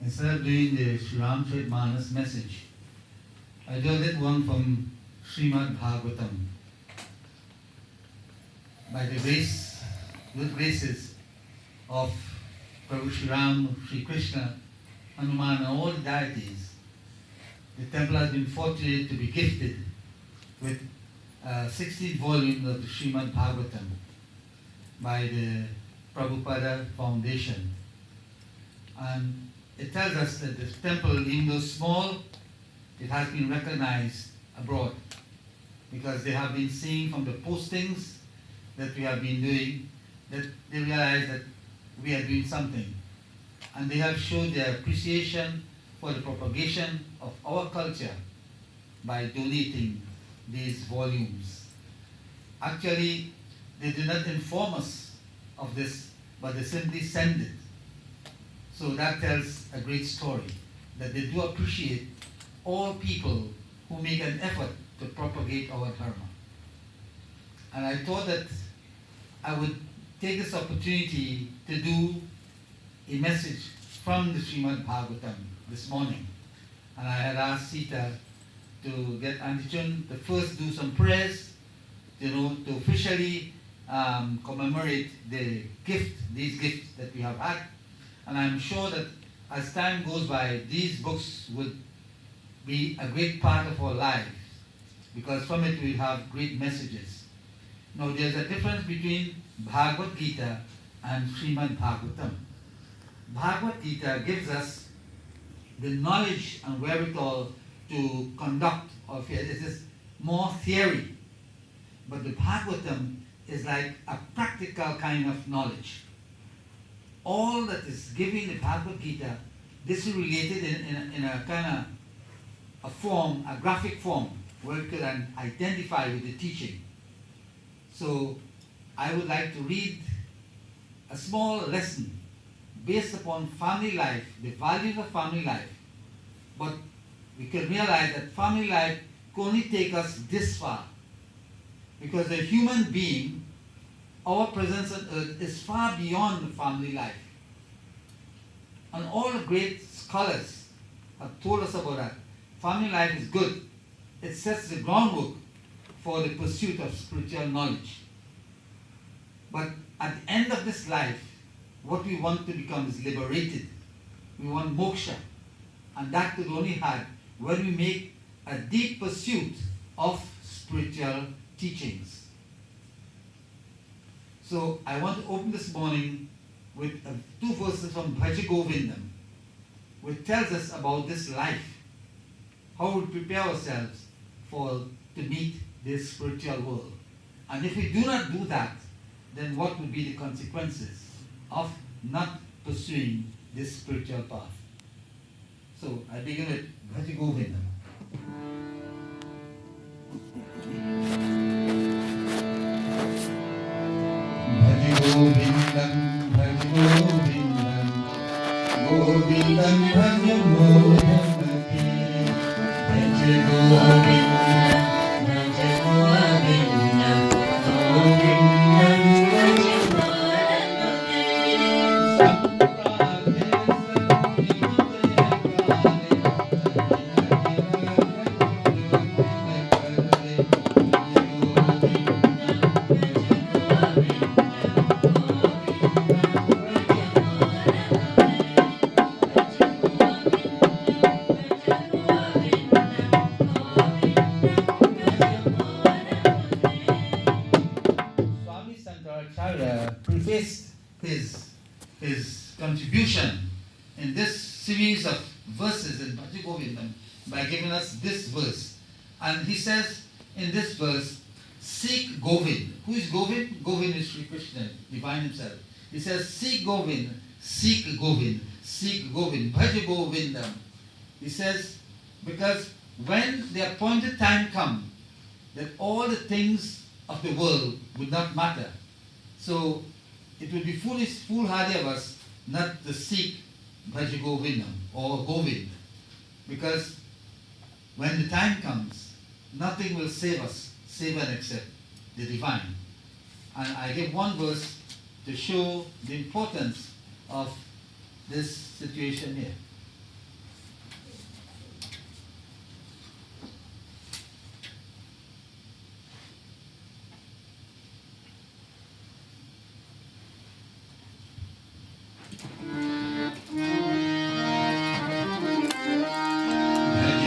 instead of doing the ShrimadBhavatam message, I did one from ShrimadBhavatam. By the good graces of Prabhu Sri Ram, Sri Krishna, Hanuman, and all the deities, the temple has been fortunate to be gifted with 16 volumes of the ShrimadBhavatam by the Prabhupada Foundation. And it tells us that this temple, even though small, it has been recognized abroad because they have been seeing from the postings that we have been doing that they realize that we are doing something. And they have shown their appreciation for the propagation of our culture by donating these volumes. Actually, they did not inform us of this, but they simply send it. So that tells a great story, that they do appreciate all people who make an effort to propagate our dharma. And I thought that I would take this opportunity to do a message from the ShrimadBhavatam this morning. And I had asked Sita to get Antichun to first do some prayers, to officially commemorate these gifts that we have had. And I'm sure that as time goes by, these books would be a great part of our lives, because from it we have great messages. Now there's a difference between Bhagavad Gita and ShrimadBhavatam. Bhagavad Gita gives us the knowledge and wherewithal to conduct our affairs. It is more theory. But the Bhagavatam is like a practical kind of knowledge. All that is given in the Bhagavad Gita, this is related in a kind of a form, a graphic form, where you can identify with the teaching. So I would like to read a small lesson based upon family life, the values of family life. But we can realize that family life can only take us this far. Because the human being, our presence on earth is far beyond the family life. And all the great scholars have told us about that. Family life is good. It sets the groundwork for the pursuit of spiritual knowledge. But at the end of this life, what we want to become is liberated. We want moksha. And that could only happen when we make a deep pursuit of spiritual teachings. So I want to open this morning with two verses from Bhaja Govindam, which tells us about this life, how we prepare ourselves to meet this spiritual world. And if we do not do that, then what would be the consequences of not pursuing this spiritual path? So I begin with Bhaja Govindam. Bhaja Govindam, Bhaja Govindam, Govindam Bhaja Govindam, Bhaja Govindam, Bhaja Govindam, Govindam Bhaja prefaced his contribution in this series of verses in Bhaja Govindam by giving us this verse. And he says in this verse, seek Govind. Who is Govind? Govind is Sri Krishna, divine himself. He says, seek Govind, seek Govind, seek Govind, Bhaja Govindam. He says, because when the appointed time comes, that all the things of the world would not matter. So it would be foolhardy of us not to seek Bhaja Govindam or Govind, because when the time comes, nothing will save us, save and except the divine. And I give one verse to show the importance of this situation here.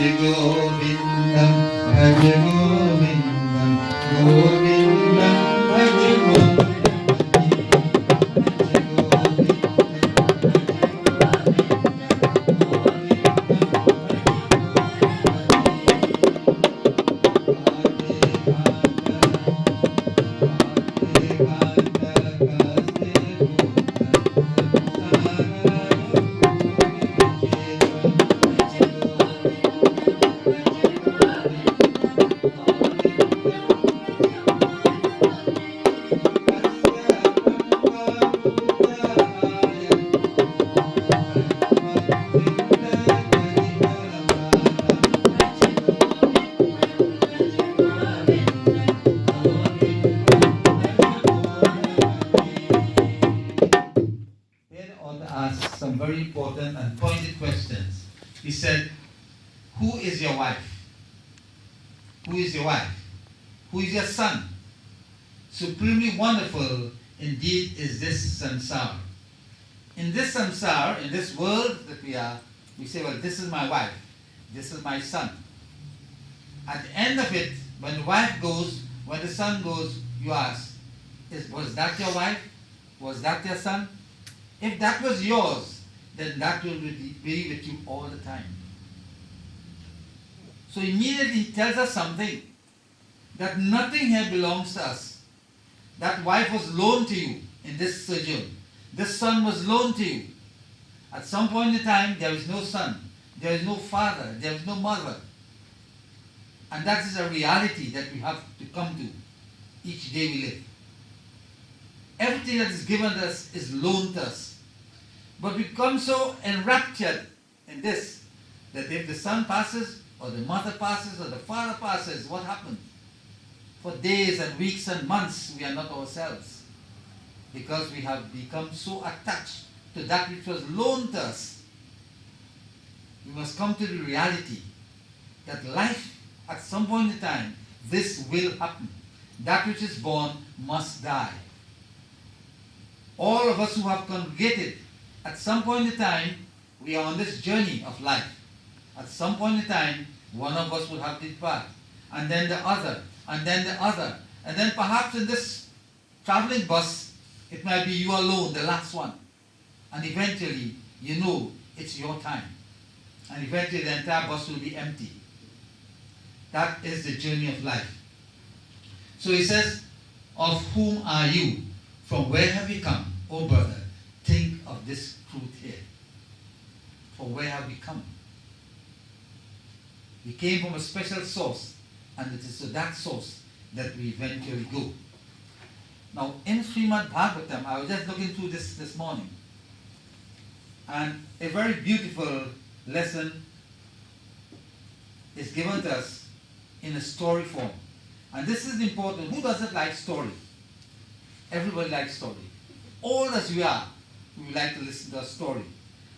Govindam, Bhaj Govindam, Govindam, Bhaj Govindam. Asked some very important and pointed questions. He said, who is your wife? Who is your wife? Who is your son? Supremely wonderful indeed is this samsara. In this samsara, in this world that we are, we say, well, this is my wife, this is my son. At the end of it, when the wife goes, when the son goes, you ask, was that your wife? Was that your son? If that was yours, then that will be with you all the time. So immediately he tells us something, that nothing here belongs to us. That wife was loaned to you in this sojourn. This son was loaned to you. At some point in time, there is no son, there is no father, there is no mother. And that is a reality that we have to come to each day we live. Everything that is given to us is loaned to us. But we become so enraptured in this, that if the son passes, or the mother passes, or the father passes, what happens? For days and weeks and months, we are not ourselves. Because we have become so attached to that which was loaned to us. We must come to the reality that life, at some point in time, this will happen. That which is born must die. All of us who have congregated, at some point in time, we are on this journey of life. At some point in time, one of us will have to depart, and then the other, and then the other. And then perhaps in this traveling bus, it might be you alone, the last one. And eventually, you know it's your time. And eventually the entire bus will be empty. That is the journey of life. So he says, of whom are you? From where have you come? Oh brother, think of this truth here. From where have we come? We came from a special source, and it is to that source that we eventually go. Now, in ShrimadBhavatam, I was just looking through this morning, and a very beautiful lesson is given to us in a story form. And this is important. Who doesn't like story? Everybody likes story. Old as we are, we would like to listen to a story.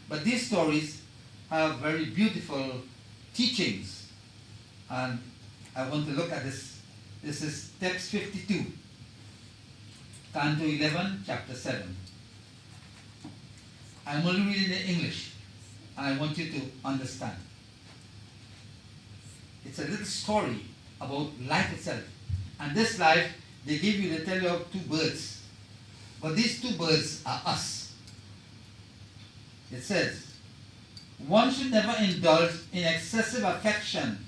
But these stories have very beautiful teachings. And I want to look at this. This is text 52, Canto 11, chapter 7. I'm only reading in English, and I want you to understand. It's a little story about life itself. And this life, they tell you of two birds. But these two birds are us. It says, one should never indulge in excessive affection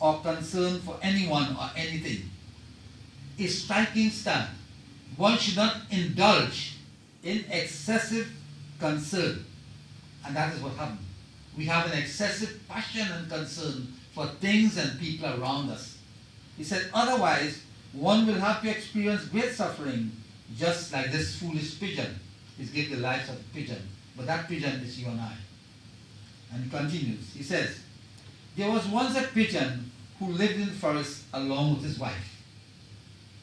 or concern for anyone or anything. A striking stand. One should not indulge in excessive concern. And that is what happens. We have an excessive passion and concern for things and people around us. He said, otherwise, one will have to experience great suffering, just like this foolish pigeon. He's given the life of a pigeon. But that pigeon is you and I. And he continues. He says, there was once a pigeon who lived in the forest along with his wife.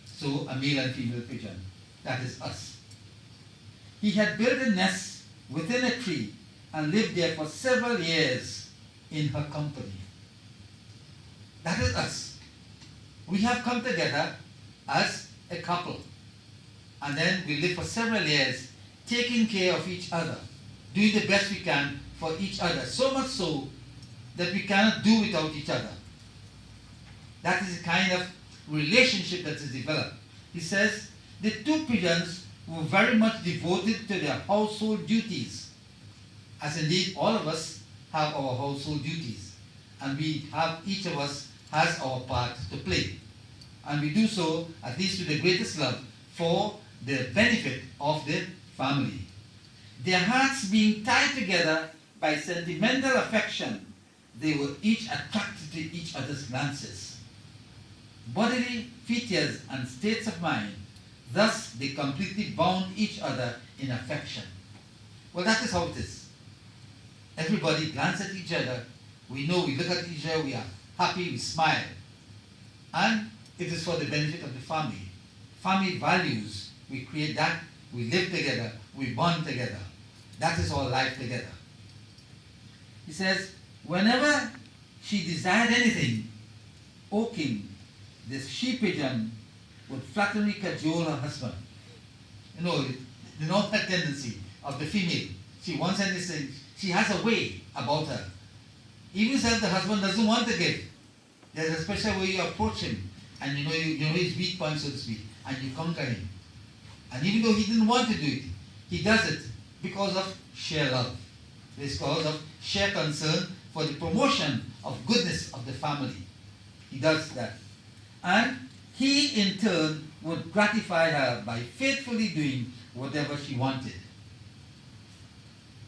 So, a male and female pigeon. That is us. He had built a nest within a tree and lived there for several years in her company. That is us. We have come together as a couple. And then we live for several years taking care of each other, doing the best we can for each other. So much so that we cannot do without each other. That is the kind of relationship that is developed. He says, the two pigeons were very much devoted to their household duties, as indeed all of us have our household duties, and each of us has our part to play. And we do so, at least with the greatest love, for the benefit of the family. Their hearts being tied together by sentimental affection, they were each attracted to each other's glances. Bodily features and states of mind, thus they completely bound each other in affection. Well, that is how it is. Everybody glances at each other. We know, we look at each other, we are happy, we smile. And it is for the benefit of the family. Family values, we create that, we live together, we bond together. That is our life together. He says, whenever she desired anything, O king, this she-pigeon would flatteringly cajole her husband. You know, the normal tendency of the female. She wants anything, she has a way about her. Even if the husband doesn't want to give, there's a special way you approach him, and you know his weak point, so to speak, and you conquer him. And even though he didn't want to do it, he does it because of sheer love. It's because of sheer concern for the promotion of goodness of the family. He does that. And he in turn would gratify her by faithfully doing whatever she wanted.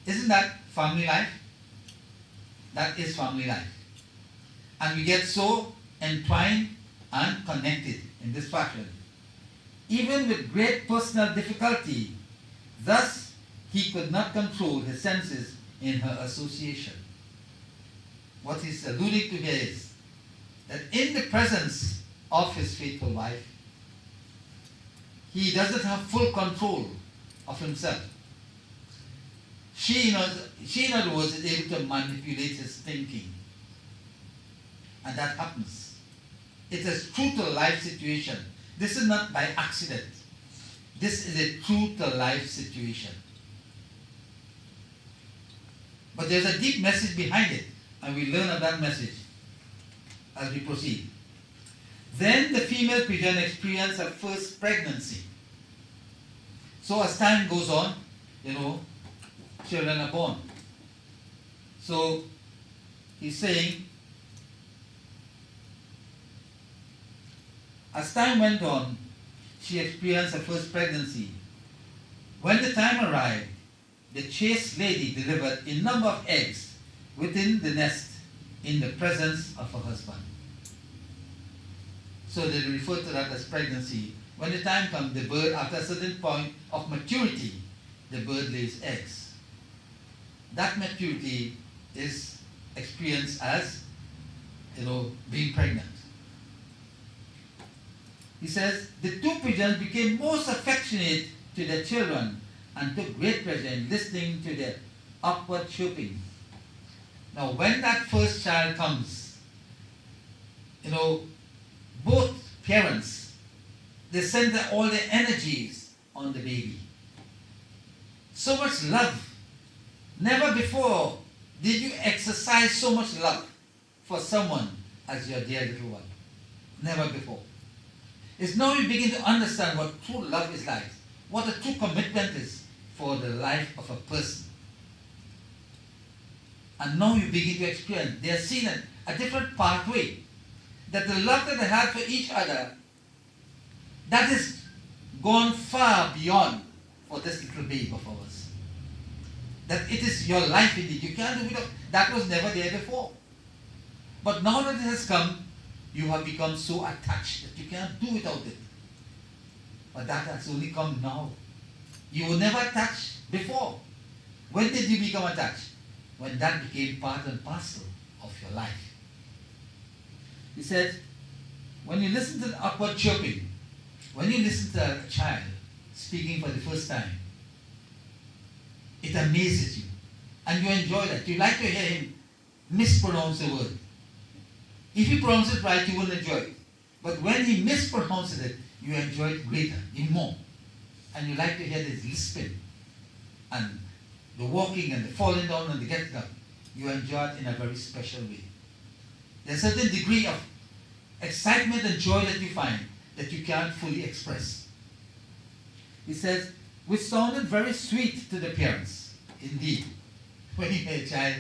Isn't that family life? That is family life. And we get so entwined and connected in this fashion. Even with great personal difficulty, thus he could not control his senses in her association. What he's alluding to here is that in the presence of his faithful wife, he doesn't have full control of himself. She, in other words, is able to manipulate his thinking. And that happens. It is true to life situation. This is not by accident. This is a true to life situation. But there's a deep message behind it, and we learn of that message as we proceed. Then the female pigeon experienced her first pregnancy. So as time goes on, children are born. So he's saying, as time went on, she experienced her first pregnancy. When the time arrived, the chaste lady delivered a number of eggs within the nest in the presence of her husband. So they refer to that as pregnancy. When the time comes, the bird, after a certain point of maturity, the bird lays eggs. That maturity is experienced as, being pregnant. He says, the two pigeons became most affectionate to their children and took great pleasure in listening to their upward chirping. Now, when that first child comes, both parents, they send all their energies on the baby. So much love. Never before did you exercise so much love for someone as your dear little one. Never before. It's now you begin to understand what true love is like, what a true commitment is for the life of a person. And now you begin to experience, they are seen a different pathway, that the love that they had for each other, that is gone far beyond for this little babe of ours. That it is your life indeed. You can't do without. That was never there before. But now that it has come, you have become so attached that you can't do without it. But that has only come now. You were never attached before. When did you become attached? When that became part and parcel of your life. He said, when you listen to the upward chirping, when you listen to a child speaking for the first time, it amazes you. And you enjoy that. You like to hear him mispronounce a word. If he pronounces it right, you will enjoy it. But when he mispronounces it, you enjoy it greater, even more. And you like to hear this lisping and the walking and the falling down and the getting up. you enjoy it in a very special way. There's a certain degree of excitement and joy that you find that you can't fully express. He says, which sounded very sweet to the parents, indeed. When you hear a child,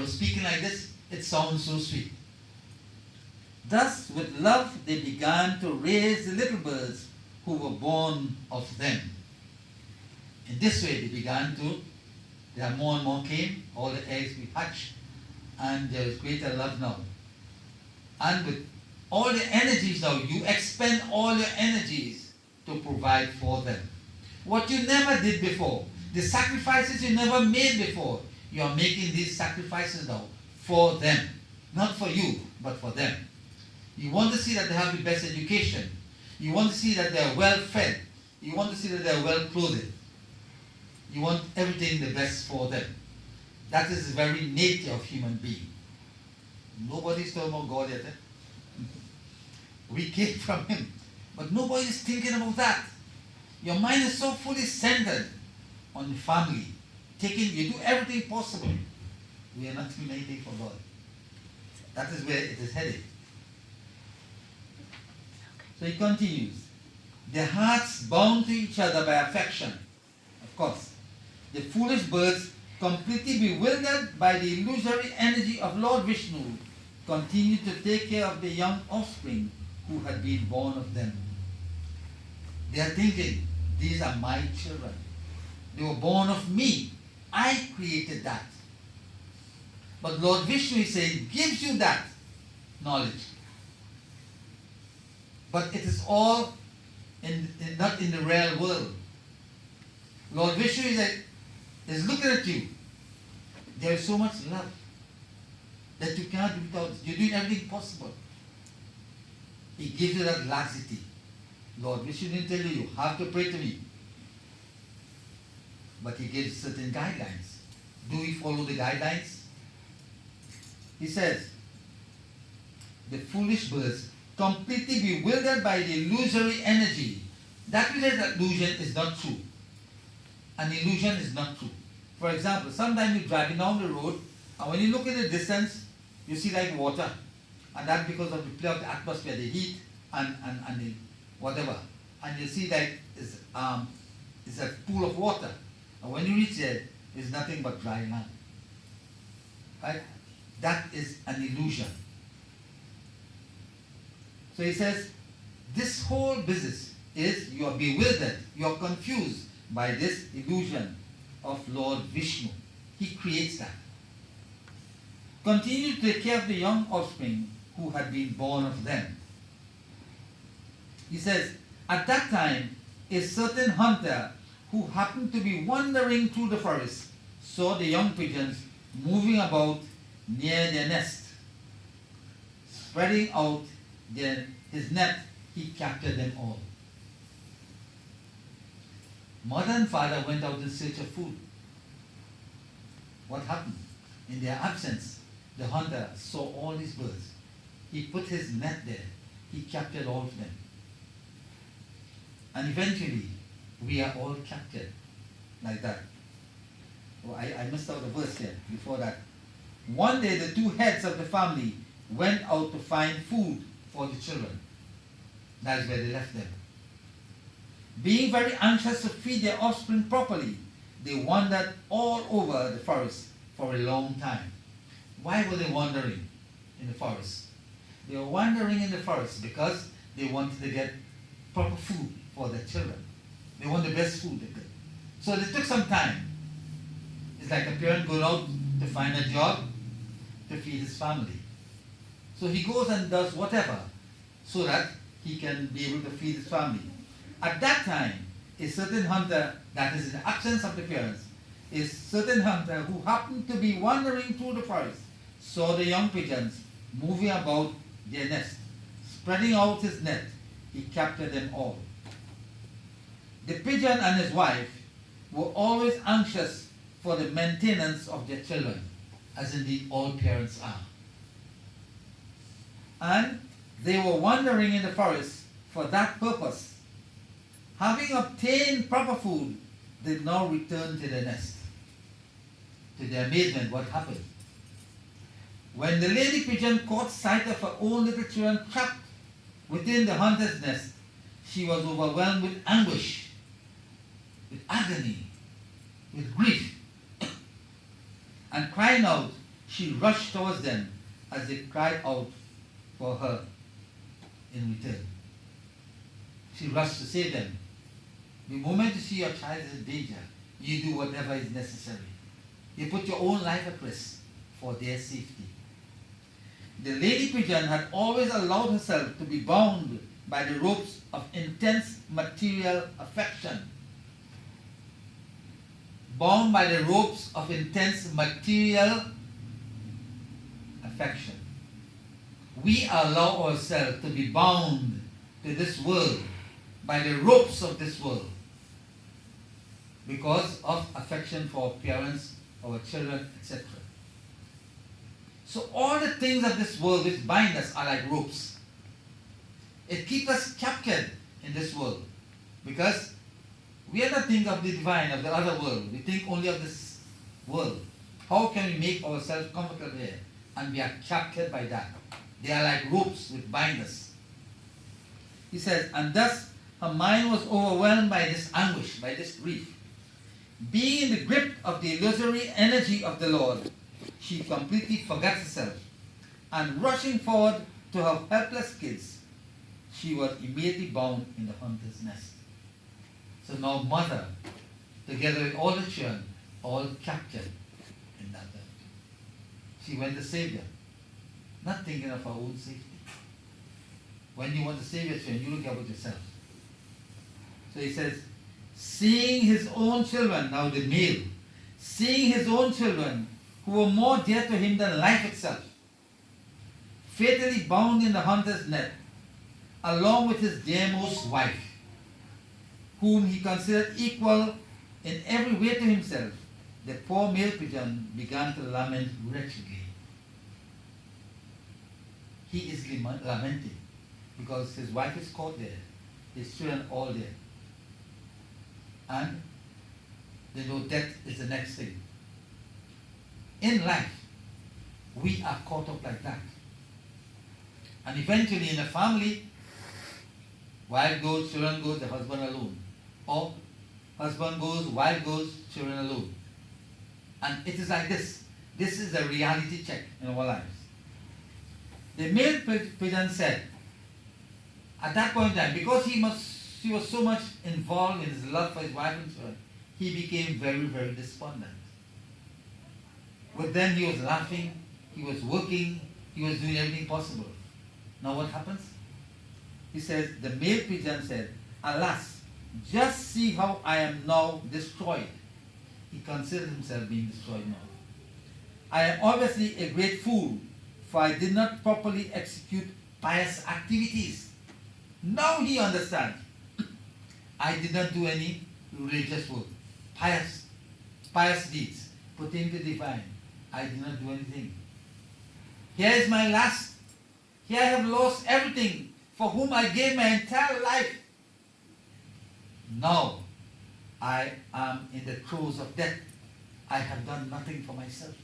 speaking like this, it sounds so sweet. Thus, with love, they began to raise the little birds who were born of them. In this way, there are more and more came, all the eggs we hatched, and there is greater love now. And with all the energies now, you expend all your energies to provide for them. What you never did before, the sacrifices you never made before, you are making these sacrifices now for them. Not for you, but for them. You want to see that they have the best education. You want to see that they are well fed. You want to see that they are well clothed. You want everything the best for them. That is the very nature of human being. Nobody's talking about God yet. We came from Him. But nobody is thinking about that. Your mind is so fully centered on the family. You do everything possible. We are not doing anything for God. That is where it is headed. So he continues. Their hearts bound to each other by affection. Of course. The foolish birds, completely bewildered by the illusory energy of Lord Vishnu, continued to take care of the young offspring who had been born of them. They are thinking, these are my children. They were born of me. I created that. But Lord Vishnu is saying, gives you that knowledge. But it is all not in the real world. Lord Vishnu is looking at you. There is so much love that you cannot do without. You're doing everything possible. He gives you that laxity. Lord Vishnu didn't tell you have to pray to me. But he gives certain guidelines. Do we follow the guidelines? He says, the foolish birds, completely bewildered by the illusory energy. That illusion is not true. An illusion is not true. For example, sometimes you're driving down the road, and when you look at the distance, you see like water. And that's because of the play of the atmosphere, the heat and the whatever. And you see like it's a pool of water. And when you reach there, it's nothing but dry land. Right? That is an illusion. So he says, this whole business is you are bewildered, you are confused by this illusion of Lord Vishnu. He creates that. Continue to take care of the young offspring who had been born of them. He says, at that time, a certain hunter who happened to be wandering through the forest saw the young pigeons moving about near their nest. Spreading out his net, he captured them all. Mother and father went out in search of food. What happened? In their absence, the hunter saw all these birds. He put his net there. He captured all of them. And eventually, we are all captured like that. Oh, I missed out a verse here before that. One day, the two heads of the family went out to find food for the children. That is where they left them. Being very anxious to feed their offspring properly, they wandered all over the forest for a long time. Why were they wandering in the forest? They were wandering in the forest because they wanted to get proper food for their children. They want the best food they could. So they took some time. It's like a parent going out to find a job to feed his family. So he goes and does whatever so that he can be able to feed his family. At that time, a certain hunter, that is in the absence of the parents, a certain hunter who happened to be wandering through the forest saw the young pigeons moving about their nest. Spreading out his net, he captured them all. The pigeon and his wife were always anxious for the maintenance of their children, as indeed all parents are. And they were wandering in the forest for that purpose. Having obtained proper food, they now returned to their nest. To their amazement, what happened? When the lady pigeon caught sight of her own little children trapped within the hunter's nest, she was overwhelmed with anguish, with agony, with grief. And crying out, she rushed towards them as they cried out for her in return. She rushed to save them. The moment you see your child is in danger, you do whatever is necessary. You put your own life at risk for their safety. The lady pigeon had always allowed herself to be bound by the ropes of intense material affection. Bound by the ropes of intense material affection. We allow ourselves to be bound to this world by the ropes of this world because of affection for our parents, our children, etc. So all the things of this world which bind us are like ropes. It keeps us captured in this world because we are not thinking of the divine, of the other world. We think only of this world. How can we make ourselves comfortable here? And we are captured by that. They are like ropes which bind us. He says, and thus her mind was overwhelmed by this anguish, by this grief. Being in the grip of the illusory energy of the Lord, she completely forgot herself, and rushing forward to her helpless kids, she was immediately bound in the hunter's nest. So now mother, together with all the children, all captured in that nest. She went to save them, not thinking of her own safety. When you want to save your children, you look out for yourself. So he says, seeing his own children, now the male, seeing his own children, who were more dear to him than life itself, fatally bound in the hunter's net, along with his dearmost wife, whom he considered equal in every way to himself, the poor male pigeon began to lament wretchedly. He is lamenting because his wife is caught there, his children all there. And they know death is the next thing. In life, we are caught up like that. And eventually in a family, wife goes, children goes, the husband alone. Or husband goes, wife goes, children alone. And it is like this. This is a reality check in our lives. The male pigeon said, at that point in time, because he was so much involved in his love for his wife and children, he became very, very despondent. But then he was laughing, he was working, he was doing everything possible. Now what happens? He says, the male pigeon said, alas, just see how I am now destroyed. He considered himself being destroyed now. I am obviously a great fool, for I did not properly execute pious activities. Now he understands. I did not do any religious work. Pious deeds pertaining to the divine. I did not do anything. Here is my last. Here I have lost everything for whom I gave my entire life. Now I am in the throes of death. I have done nothing for myself.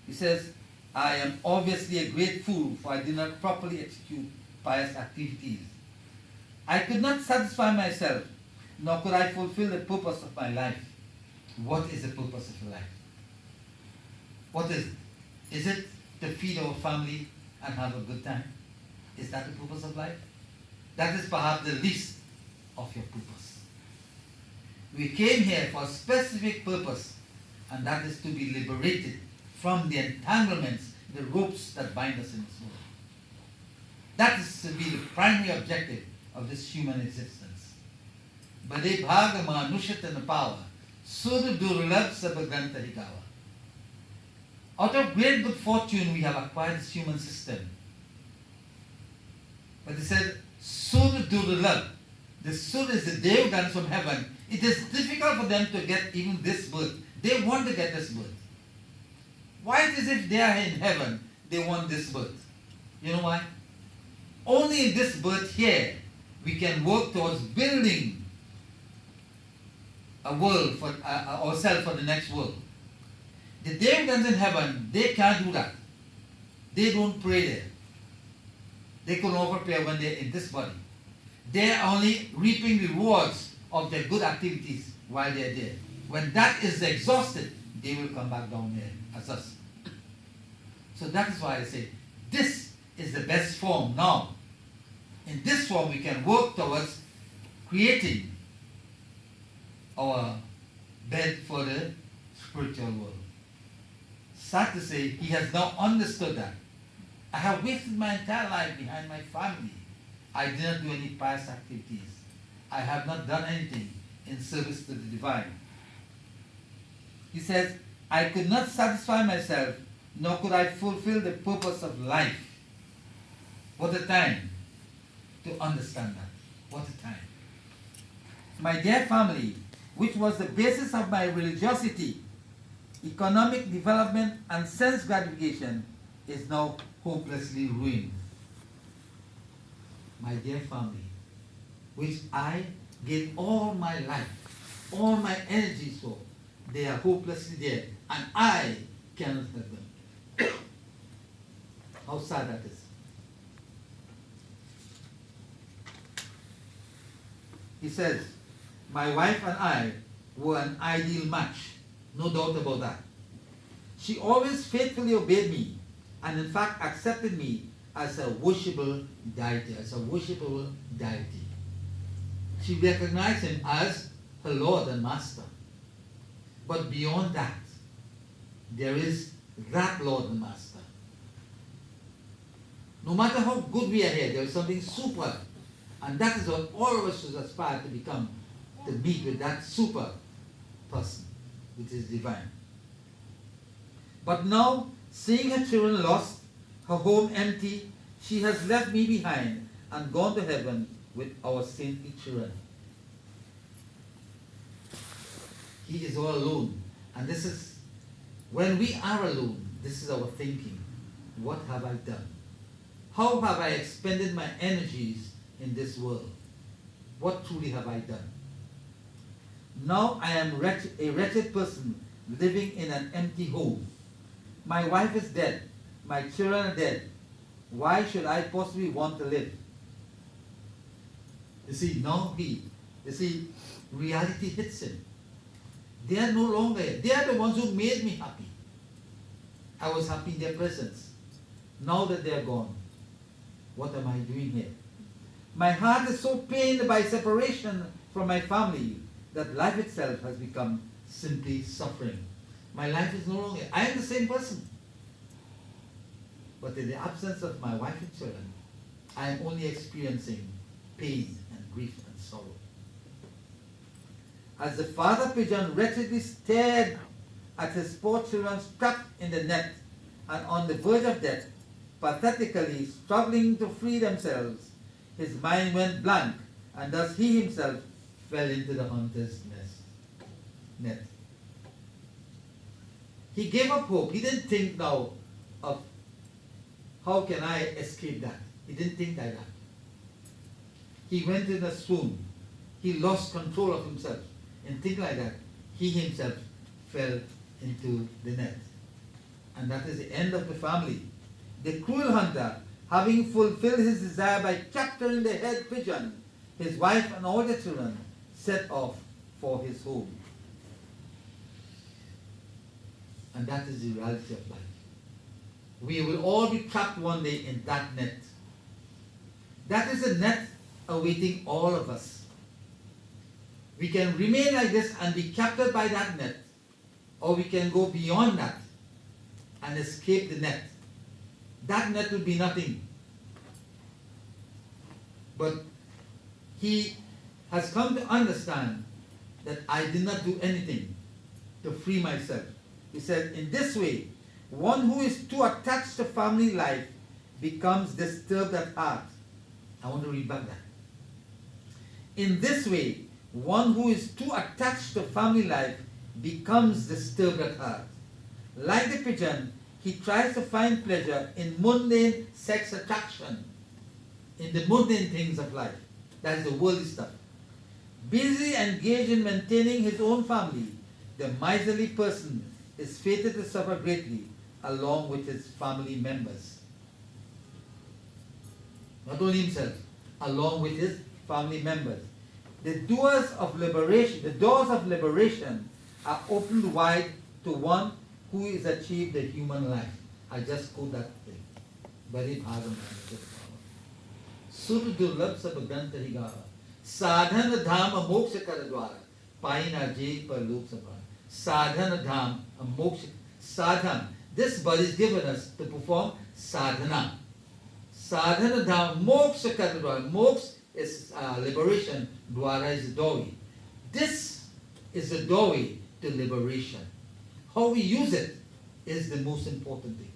He says, I am obviously a great fool, for I did not properly execute pious activities. I could not satisfy myself, nor could I fulfill the purpose of my life. What is the purpose of your life? What is it? Is it to feed our family and have a good time? Is that the purpose of life? That is perhaps the least of your purpose. We came here for a specific purpose, and that is to be liberated from the entanglements, the ropes that bind us in this world. That is to be the primary objective of this human existence. Bade bhaga manushatana power, sudu durlabh sabaganta higawa. Out of great good fortune, we have acquired this human system. But they said, sudu durlabh. The sud is the devgans from heaven. It is difficult for them to get even this birth. They want to get this birth. Why it is if they are in heaven, they want this birth? You know why? Only in this birth here, we can work towards building a world for ourselves for the next world. The Devadans in heaven, they can't do that. They don't pray there. They can offer prayer when they're in this body. They're only reaping the rewards of their good activities while they're there. When that is exhausted, they will come back down here as us. So that is why I say, this is the best form now. In this form, we can work towards creating our bed for the spiritual world. Sad to say, he has now understood that. I have wasted my entire life behind my family. I did not do any pious activities. I have not done anything in service to the divine. He says, I could not satisfy myself, nor could I fulfill the purpose of life. What a time to understand that. What a time. My dear family, which was the basis of my religiosity, economic development, and sense gratification, is now hopelessly ruined. My dear family, which I gave all my life, all my energies for, they are hopelessly dead, and I cannot help them. How sad that is. He says, my wife and I were an ideal match, no doubt about that. She always faithfully obeyed me, and in fact accepted me as a worshipable deity, She recognized him as her Lord and Master. But beyond that, there is that Lord and Master. No matter how good we are here, there is something super. And that is what all of us should aspire to become, to meet with that super person, which is divine. But now, seeing her children lost, her home empty, she has left me behind and gone to heaven with our saintly children. He is all alone. And this is, when we are alone, this is our thinking. What have I done? How have I expended my energies in this world? What truly have I done? Now I am a wretched person living in an empty home. My wife is dead. My children are dead. Why should I possibly want to live? You see, reality hits him. They are no longer here. They are the ones who made me happy. I was happy in their presence. Now that they are gone, what am I doing here? My heart is so pained by separation from my family that life itself has become simply suffering. My life is no longer, I am the same person. But in the absence of my wife and children, I am only experiencing pain and grief and sorrow. As the Father Pigeon wretchedly stared at his poor children trapped in the net and on the verge of death, pathetically struggling to free themselves, his mind went blank, and thus he himself fell into the hunter's net. He gave up hope. He didn't think now of how can I escape that. He didn't think like that. He went in a swoon. He lost control of himself. And think like that, he himself fell into the net. And that is the end of the family. The cruel hunter, having fulfilled his desire by capturing the head pigeon, his wife and all the children set off for his home. And that is the reality of life. We will all be trapped one day in that net. That is a net awaiting all of us. We can remain like this and be captured by that net, or we can go beyond that and escape the net. That net will be nothing. But he has come to understand that I did not do anything to free myself. He said, in this way, one who is too attached to family life becomes disturbed at heart. I want to read back that. In this way, one who is too attached to family life becomes disturbed at heart. Like the pigeon, he tries to find pleasure in mundane sex attraction, in the mundane things of life. That is the worldly stuff. Busy engaged in maintaining his own family, the miserly person is fated to suffer greatly along with his family members. Not only himself, along with his family members. The doors of liberation are opened wide to one who has achieved the human life. I just quote that thing. Bari bhagam Sur durlab sab grant rigara. Sadhan dham moksha kar dwara. Paina je par lok sabha. Sadhan dham moksha. Sadhan. This body is given us to perform sadhana. Sadhana dham moksha kar dwara. Moksha is liberation. Dwara is the doorway. This is the doorway to liberation. How we use it is the most important thing.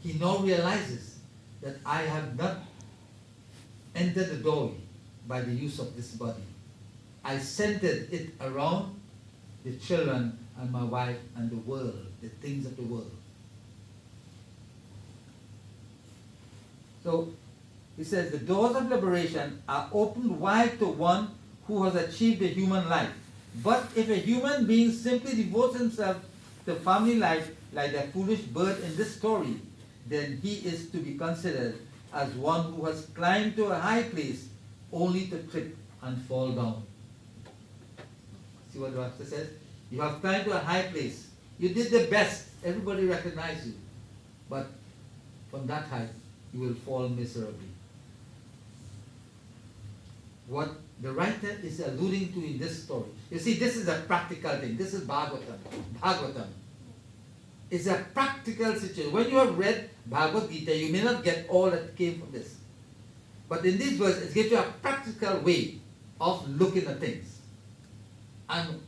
He now realizes that I have not entered the doorway by the use of this body. I centered it around the children and my wife and the world, the things of the world. So he says the doors of liberation are opened wide to one who has achieved the human life. But if a human being simply devotes himself to family life like the foolish bird in this story, then he is to be considered as one who has climbed to a high place only to trip and fall down. See what the Master says? You have climbed to a high place. You did the best. Everybody recognized you. But from that height, you will fall miserably. What the writer is alluding to in this story. You see, this is a practical thing. This is Bhagavatam. Bhagavatam. It's a practical situation. When you have read Bhagavad Gita, you may not get all that came from this. But in this verse, it gives you a practical way of looking at things. And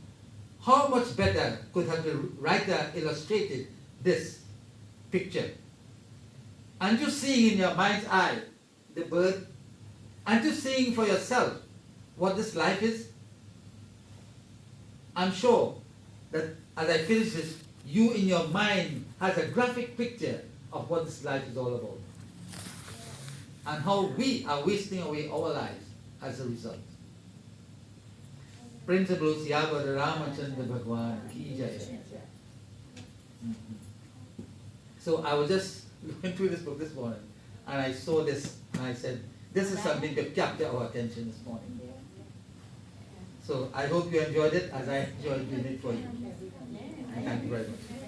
how much better could have the writer illustrated this picture? Aren't you seeing in your mind's eye the bird? Aren't you seeing for yourself what this life is? I'm sure that as I finish this, you in your mind has a graphic picture of what this life is all about. And how we are wasting away our lives as a result. Principles Yavad Ramachandra Bhagwan Ki Jai. So I was just looking through this book this morning and I saw this and I said, this is something to capture our attention this morning. So I hope you enjoyed it as I enjoyed doing it for you. And thank you very much.